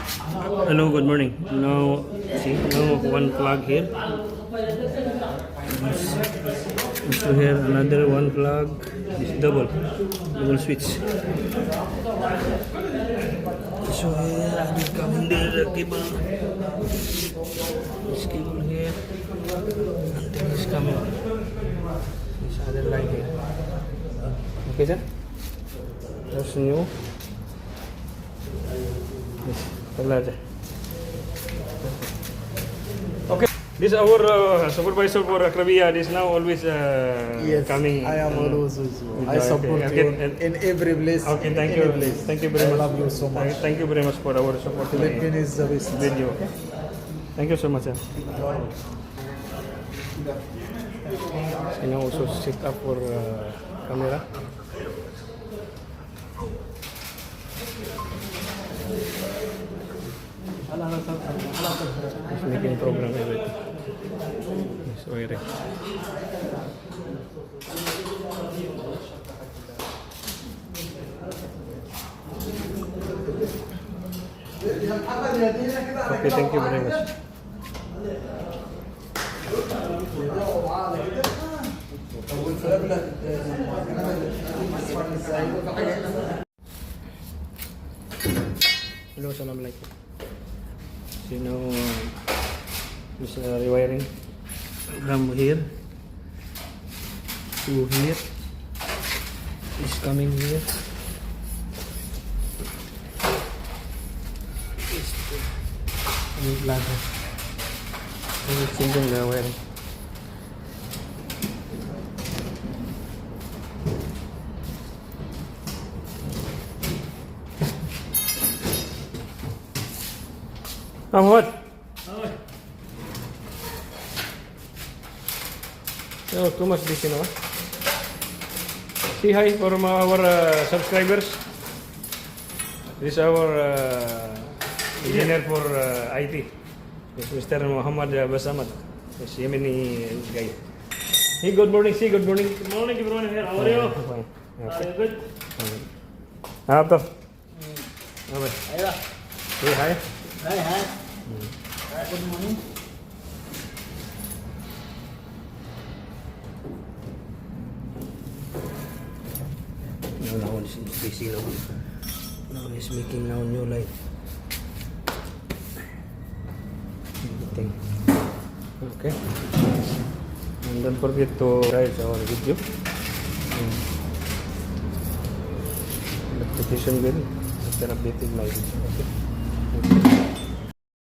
Hello, good morning. Now, see, now one plug here. So here another one plug. This double switch. So here another coming there the cable. This cable here. Antenna is coming. This other line here. Okay, sir. That's new. Yes, okay, this is our supervisor for Krabia. This now always Yes, coming. I am always with you. I support okay. you in every place. Okay, thank any you. Place. Thank you very I much. love you so much. Thank you very much for our support. Philippines is the best. Video. Okay. Thank you so much, sir. And now also set up for camera. He's making program everything. It's wiring. Okay, thank you very much. Hello, assalamualaikum. So now this rewiring from here to here is coming here. Is the plug. It's changing the wiring. What? Oh, too much busy now. Say hi for our subscribers. This is our engineer for IT. It's Mr. Muhammad Basamat. This Yemeni guy. Hey, good morning. Say good morning. Good morning, everyone here. How are you? Fine. Are you good? After. Okay. Ayla. Say hi. Hi, hi. Good morning. Now he's busy now. Now he's making now new light. Everything. Okay. And don't forget to write our video. Notification bell after updating my video. Okay.